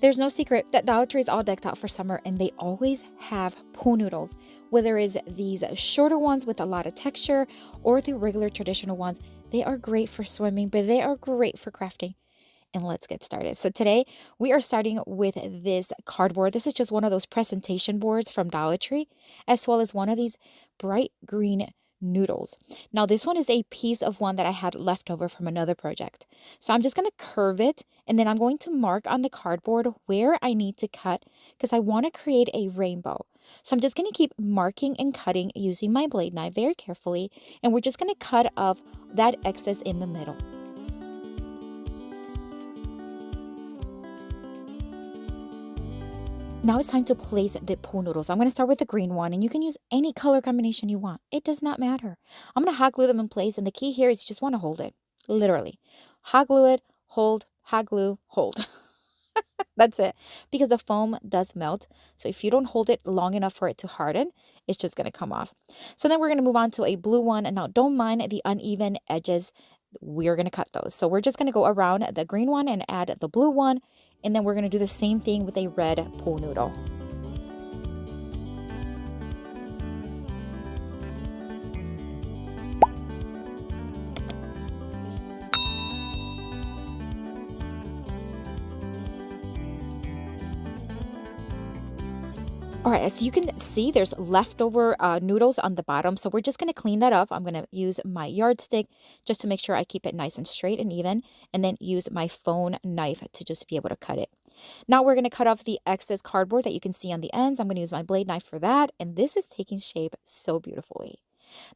There's no secret that Dollar Tree is all decked out for summer and they always have pool noodles. Whether it's these shorter ones with a lot of texture or the regular traditional ones, they are great for swimming, but they are great for crafting. And let's get started. So today we are starting with this cardboard. This is just one of those presentation boards from Dollar Tree, as well as one of these bright green noodles. Now this one is a piece of one that I had left over from another project. So I'm just going to curve it and then I'm going to mark on the cardboard where I need to cut because I want to create a rainbow. So I'm just going to keep marking and cutting using my blade knife very carefully, and we're just going to cut off that excess in the middle. Now it's time to place the pool noodles. I'm going to start with the green one, and you can use any color combination you want. It does not matter. I'm going to hot glue them in place, and the key here is you just want to hold it. Literally. Hot glue it, hold, hot glue, hold. That's it. Because the foam does melt. So if you don't hold it long enough for it to harden, it's just going to come off. So then we're going to move on to a blue one. And now don't mind the uneven edges. We're going to cut those. So we're just going to go around the green one and add the blue one. And then we're going to do the same thing with a red pool noodle. All right, as you can see, there's leftover noodles on the bottom. So we're just going to clean that up. I'm going to use my yardstick just to make sure I keep it nice and straight and even. And then use my phone knife to just be able to cut it. Now we're going to cut off the excess cardboard that you can see on the ends. I'm going to use my blade knife for that. And this is taking shape so beautifully.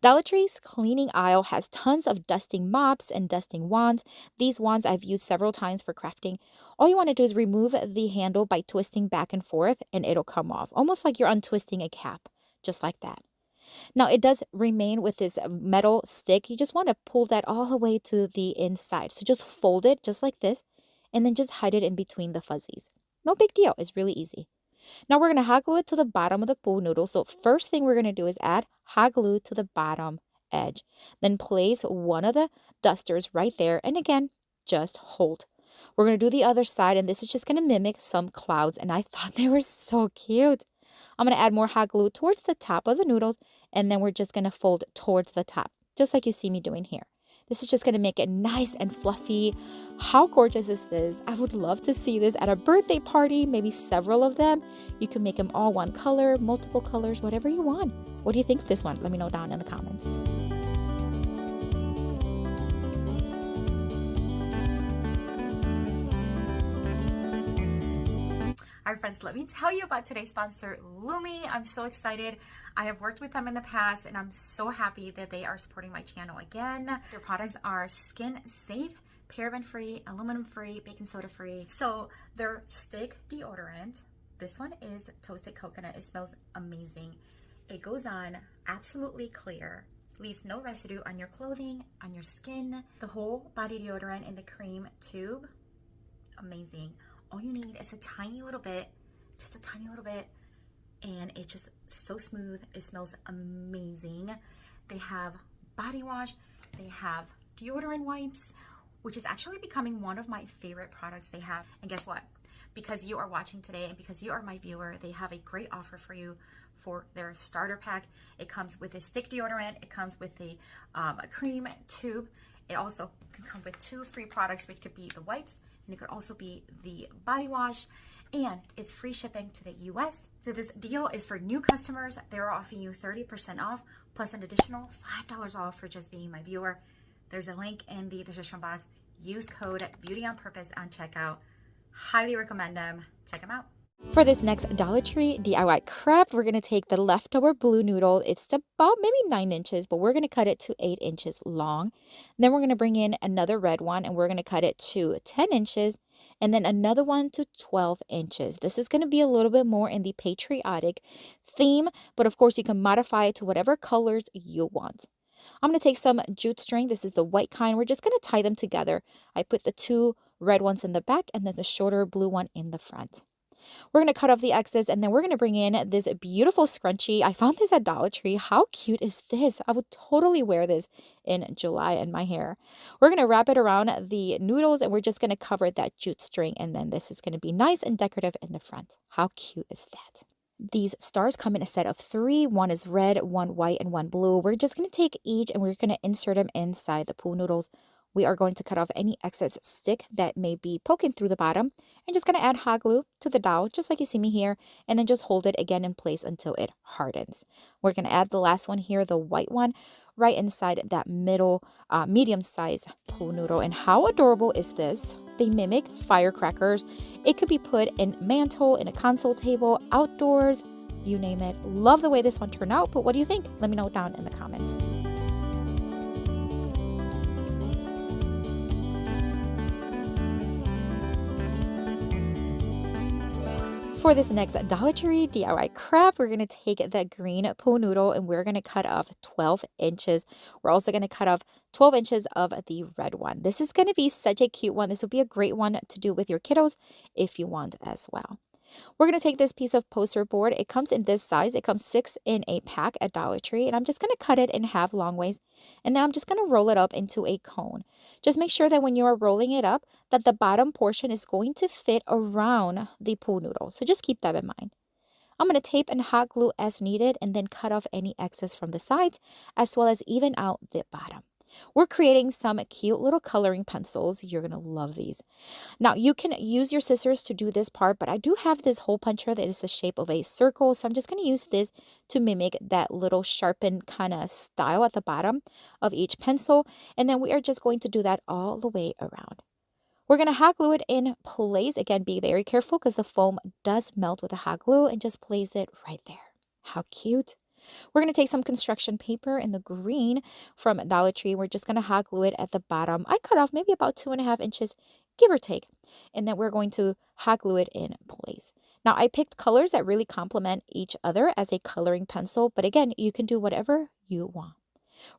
Dollar Tree's cleaning aisle has tons of dusting mops and dusting wands. These wands I've used several times for crafting. All you want to do is remove the handle by twisting back and forth and it'll come off. Almost like you're untwisting a cap, just like that. Now it does remain with this metal stick. You just want to pull that all the way to the inside. So just fold it just like this and then just hide it in between the fuzzies. No big deal. It's really easy. Now we're going to hot glue it to the bottom of the pool noodle. So first thing we're going to do is add hot glue to the bottom edge. Then place one of the dusters right there. And again, just hold. We're going to do the other side, and this is just going to mimic some clouds. And I thought they were so cute. I'm going to add more hot glue towards the top of the noodles, and then we're just going to fold towards the top, just like you see me doing here. This is just going to make it nice and fluffy. How gorgeous is this? I would love to see this at a birthday party, maybe several of them. You can make them all one color, multiple colors, whatever you want. What do you think of this one? Let me know down in the comments. All right, friends, let me tell you about today's sponsor, Lumi. I'm so excited. I have worked with them in the past, and I'm so happy that they are supporting my channel again. Their products are skin safe, paraben-free, aluminum-free, baking soda-free. So their stick deodorant, this one is toasted coconut. It smells amazing. It goes on absolutely clear, leaves no residue on your clothing, on your skin. The whole body deodorant in the cream tube, amazing. All you need is a tiny little bit, just a tiny little bit, and it's just so smooth. It smells amazing. They have body wash, they have deodorant wipes, which is actually becoming one of my favorite products they have. And guess what? Because you are watching today and because you are my viewer, they have a great offer for you for their starter pack. It comes with a stick deodorant, it comes with a cream tube. It also can come with 2 free products, which could be the wipes, and it could also be the body wash, and it's free shipping to the US. So this deal is for new customers. They're offering you 30% off plus an additional $5 off for just being my viewer. There's a link in the description box. Use code BEAUTYONPURPOSE on checkout. Highly recommend them. Check them out. For this next Dollar Tree DIY craft, we're going to take the leftover blue noodle. It's about maybe 9 inches, but we're going to cut it to 8 inches long. Then we're going to bring in another red one, and we're going to cut it to 10 inches, and then another one to 12 inches. This is going to be a little bit more in the patriotic theme, but of course you can modify it to whatever colors you want. I'm going to take some jute string. This is the white kind. We're just going to tie them together. I put the 2 red ones in the back and then the shorter blue one in the front. We're going to cut off the excess, and then we're going to bring in this beautiful scrunchie. I found this at Dollar Tree. How cute is this? I would totally wear this in July in my hair. We're going to wrap it around the noodles, and we're just going to cover that jute string, and then this is going to be nice and decorative in the front. How cute is that? These stars come in a set of 3. One is red, one white, and one blue. We're just going to take each and we're going to insert them inside the pool noodles. We are going to cut off any excess stick that may be poking through the bottom. And just going to add hot glue to the dowel, just like you see me here, and then just hold it again in place until it hardens. We're going to add the last one here, the white one, right inside that middle medium-sized pool noodle. And how adorable is this? They mimic firecrackers. It could be put in mantle, in a console table, outdoors, you name it. Love the way this one turned out, but what do you think? Let me know down in the comments. For this next Dollar Tree DIY craft, we're going to take the green pool noodle and we're going to cut off 12 inches. We're also going to cut off 12 inches of the red one. This is going to be such a cute one. This would be a great one to do with your kiddos if you want as well. We're going to take this piece of poster board. It comes in this size. It comes 6 in a pack at Dollar Tree. And I'm just going to cut it in half long ways. And then I'm just going to roll it up into a cone. Just make sure that when you are rolling it up, that the bottom portion is going to fit around the pool noodle. So just keep that in mind. I'm going to tape and hot glue as needed and then cut off any excess from the sides as well as even out the bottom. We're creating some cute little coloring pencils. You're going to love these. Now, you can use your scissors to do this part, but I do have this hole puncher that is the shape of a circle. So I'm just going to use this to mimic that little sharpened kind of style at the bottom of each pencil. And then we are just going to do that all the way around. We're going to hot glue it in place. Again, be very careful because the foam does melt with the hot glue, and just place it right there. How cute. We're going to take some construction paper in the green from Dollar Tree. We're just going to hot glue it at the bottom. I cut off maybe about 2.5 inches, give or take. And then we're going to hot glue it in place. Now, I picked colors that really complement each other as a coloring pencil. But again, you can do whatever you want.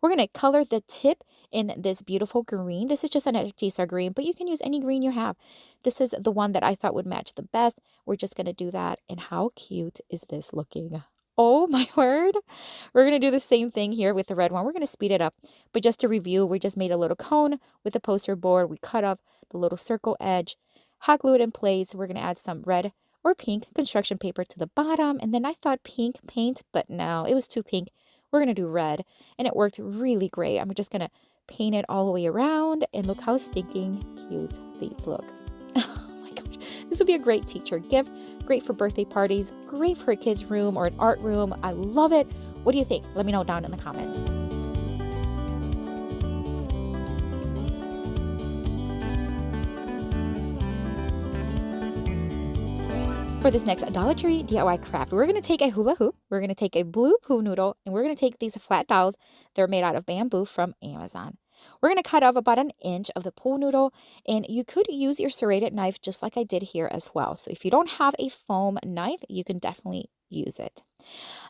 We're going to color the tip in this beautiful green. This is just an artisa green, but you can use any green you have. This is the one that I thought would match the best. We're just going to do that. And how cute is this looking? Oh my word. We're going to do the same thing here with the red one. We're going to speed it up. But just to review, we just made a little cone with the poster board. We cut off the little circle edge, hot glue it in place. We're going to add some red or pink construction paper to the bottom. And then I thought pink paint, but no, it was too pink. We're going to do red. And it worked really great. I'm just going to paint it all the way around. And look how stinking cute these look. This would be a great teacher gift, great for birthday parties, great for a kid's room or an art room. I love it. What do you think? Let me know down in the comments. For this next Dollar Tree DIY craft, we're going to take a hula hoop, we're going to take a blue pool noodle, and we're going to take these flat dowels. They're made out of bamboo from Amazon. We're going to cut off about 1 inch of the pool noodle, and you could use your serrated knife just like I did here as well. So if you don't have a foam knife, you can definitely use it.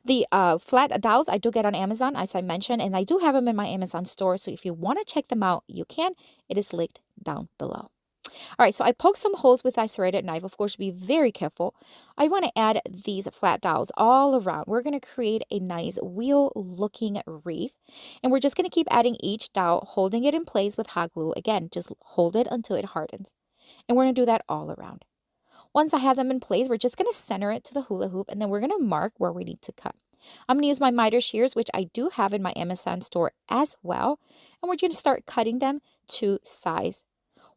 The flat dowels I do get on Amazon, as I mentioned, and I do have them in my Amazon store. So if you want to check them out, you can. It is linked down below. All right, so I poked some holes with my serrated knife. Of course, be very careful. I want to add these flat dowels all around. We're going to create a nice wheel-looking wreath. And we're just going to keep adding each dowel, holding it in place with hot glue. Again, just hold it until it hardens. And we're going to do that all around. Once I have them in place, we're just going to center it to the hula hoop, and then we're going to mark where we need to cut. I'm going to use my miter shears, which I do have in my Amazon store as well. And we're going to start cutting them to size.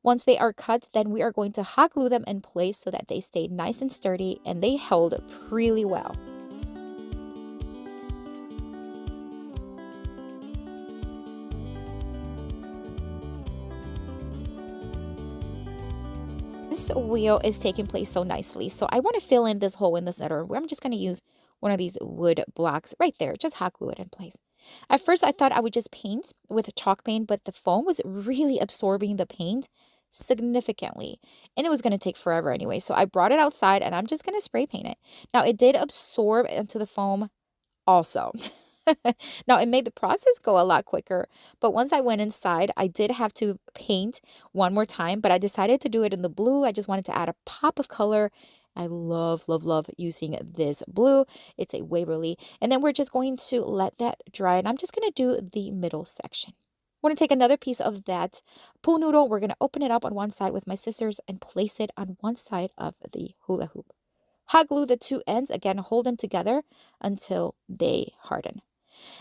Once they are cut, then we are going to hot glue them in place so that they stay nice and sturdy and they held really well. This wheel is taking place so nicely. So I want to fill in this hole in the center where I'm just going to use one of these wood blocks right there. Just hot glue it in place. At first, I thought I would just paint with chalk paint, but the foam was really absorbing the paint significantly, and it was going to take forever anyway. So I brought it outside, and I'm just going to spray paint it. Now, it did absorb into the foam also. Now, it made the process go a lot quicker, but once I went inside, I did have to paint one more time, but I decided to do it in the blue. I just wanted to add a pop of color I love, love, love using this blue. It's a Waverly. And then we're just going to let that dry. And I'm just going to do the middle section. I'm going to take another piece of that pool noodle. We're going to open it up on one side with my scissors and place it on one side of the hula hoop. Hot glue the two ends. Again, hold them together until they harden.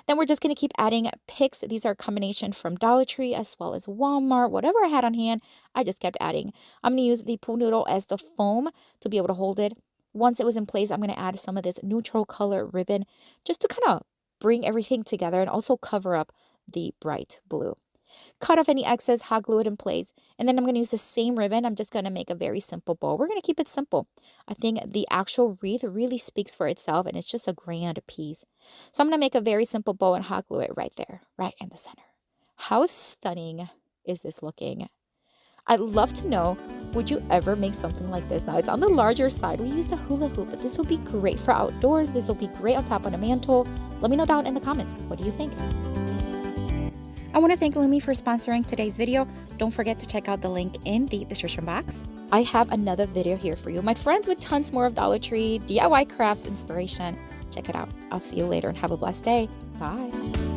Then we're just going to keep adding picks. These are a combination from Dollar Tree as well as Walmart. Whatever I had on hand, I just kept adding. I'm going to use the pool noodle as the foam to be able to hold it. Once it was in place, I'm going to add some of this neutral color ribbon just to kind of bring everything together and also cover up the bright blue. Cut off any excess, hot glue it in place, and then I'm going to use the same ribbon. I'm just going to make a very simple bow. We're going to keep it simple. I think the actual wreath really speaks for itself, and it's just a grand piece. So I'm going to make a very simple bow and hot glue it right there, right in the center. How stunning is this looking? I'd love to know, would you ever make something like this? Now, it's on the larger side. We used a hula hoop, but this would be great for outdoors. This will be great on top of a mantle. Let me know down in the comments. What do you think? I want to thank Lumi for sponsoring today's video. Don't forget to check out the link in the description box. I have another video here for you. My friends with tons more of Dollar Tree, DIY crafts, inspiration. Check it out. I'll see you later and have a blessed day. Bye.